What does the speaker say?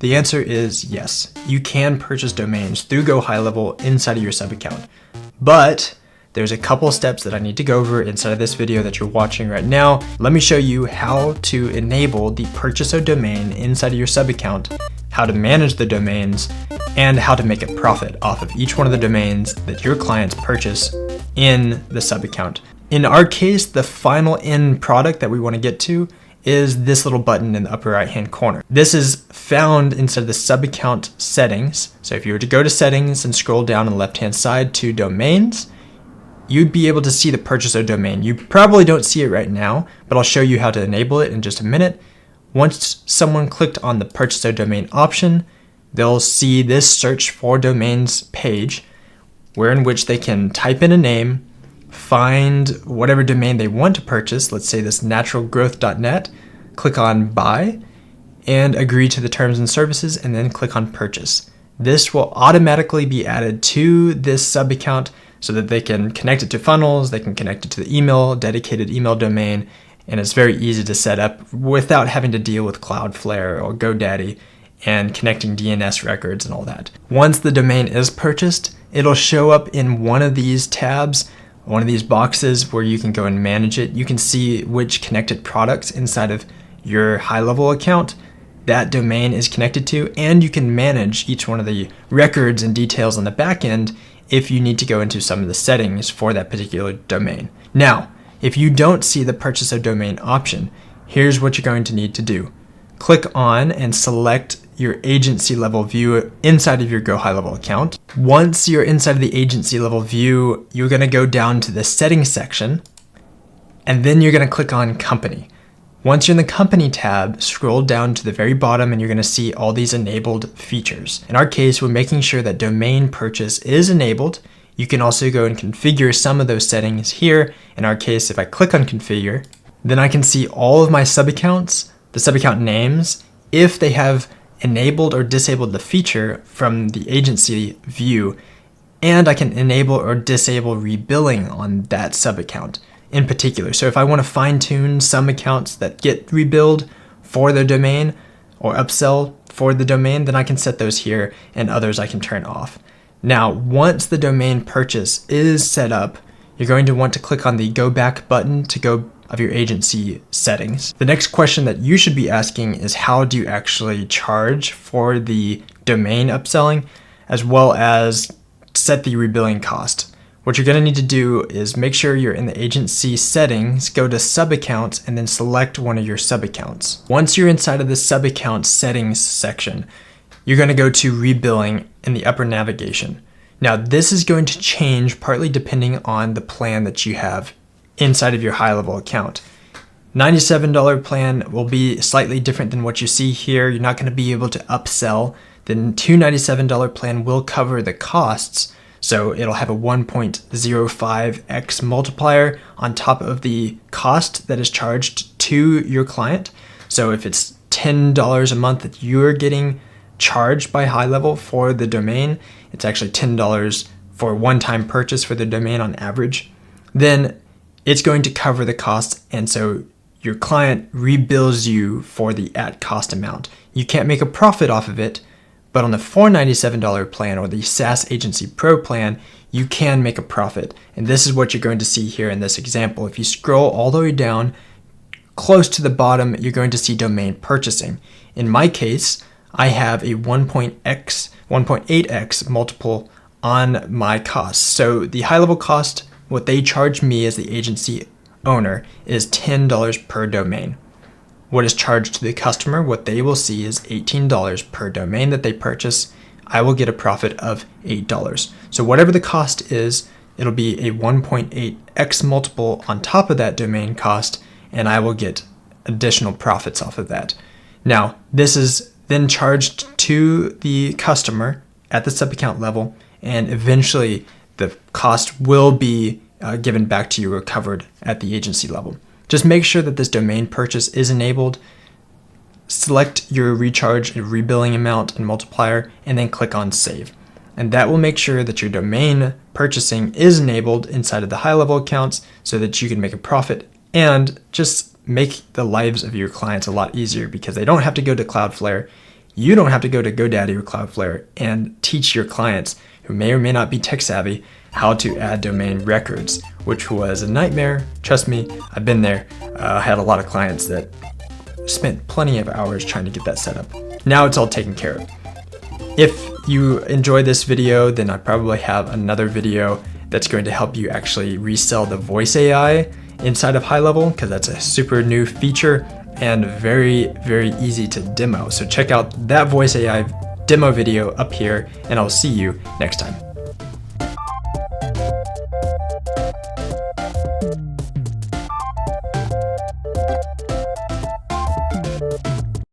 The answer is yes. You can purchase domains through GoHighLevel inside of your Subaccount, but there's a couple steps that I need to go over inside of this video that you're watching right now. Let me show you how to enable the purchase of domain inside of your Subaccount, how to manage the domains, and how to make a profit off of each one of the domains that your clients purchase in the Subaccount. In our case, the final end product that we want to get to is this little button in the upper right hand corner. This is found inside the Subaccount settings. So if you were to go to settings and scroll down on the left hand side to domains, you'd be able to see the purchase of domain. You probably don't see it right now, but I'll show you how to enable it in just a minute. Once someone clicked on the purchase of domain option, they'll see this search for domains page, in which they can type in a name, find whatever domain they want to purchase, let's say this naturalgrowth.net, click on buy, and agree to the terms and services, and then click on purchase. This will automatically be added to this Subaccount so that they can connect it to funnels, they can connect it to the dedicated email domain, and it's very easy to set up without having to deal with Cloudflare or GoDaddy and connecting DNS records and all that. Once the domain is purchased, it'll show up in one of these tabs, one of these boxes where you can go and manage it. You can see which connected products inside of your high-level account that domain is connected to, and you can manage each one of the records and details on the back end if you need to go into some of the settings for that particular domain. Now, if you don't see the purchase of domain option, here's what you're going to need to do. Click on and select your agency level view inside of your GoHighLevel account. Once you're inside of the agency level view, you're going to go down to the settings section, and then you're going to click on company. Once you're in the company tab, scroll down to the very bottom and you're going to see all these enabled features. In our case, we're making sure that domain purchase is enabled. You can also go and configure some of those settings here. In our case, if I click on configure, then I can see all of my subaccounts, the subaccount names, if they have enabled or disabled the feature from the agency view, and I can enable or disable rebilling on that subaccount in particular. So if I want to fine-tune some accounts that get rebilled for their domain or upsell for the domain, then I can set those here, and others I can turn off. Now, once the domain purchase is set up, you're going to want to click on the go back button to go of your agency settings. The next question that you should be asking is, how do you actually charge for the domain upselling, as well as set the rebilling cost? What you're going to need to do is make sure you're in the agency settings, go to subaccounts, and then select one of your subaccounts. Once you're inside of the subaccount settings section, you're going to go to rebilling in the upper navigation. Now, this is going to change partly depending on the plan that you have inside of your high-level account. $97 plan will be slightly different than what you see here. You're not going to be able to upsell. The $297 plan will cover the costs, so it'll have a 1.05x multiplier on top of the cost that is charged to your client. So if it's $10 a month that you're getting charged by HighLevel for the domain, it's actually $10 for a one-time purchase for the domain on average, then it's going to cover the cost, and so your client rebills you for the at-cost amount. You can't make a profit off of it, but on the $497 plan or the SaaS Agency Pro plan, you can make a profit. And this is what you're going to see here in this example. If you scroll all the way down, close to the bottom, you're going to see domain purchasing. In my case, I have a 1.8x multiple on my costs. So the high-level cost, what they charge me as the agency owner, is $10 per domain. What is charged to the customer, what they will see is $18 per domain that they purchase. I will get a profit of $8. So whatever the cost is, it'll be a 1.8x multiple on top of that domain cost, and I will get additional profits off of that. Now, this is then charged to the customer at the subaccount level, and eventually the cost will be given back to you, recovered at the agency level. Just make sure that this domain purchase is enabled. Select your recharge and rebilling amount and multiplier, and then click on save. And that will make sure that your domain purchasing is enabled inside of the high-level accounts so that you can make a profit and just make the lives of your clients a lot easier, because they don't have to go to Cloudflare. You don't have to go to GoDaddy or Cloudflare and teach your clients who may or may not be tech savvy how to add domain records, which was a nightmare. Trust me, I've been there. I had a lot of clients that spent plenty of hours trying to get that set up. Now it's all taken care of. If you enjoyed this video, then I probably have another video that's going to help you actually resell the voice AI inside of GoHighLevel, because that's a super new feature and very, very easy to demo. So check out that voice AI demo video up here, and I'll see you next time.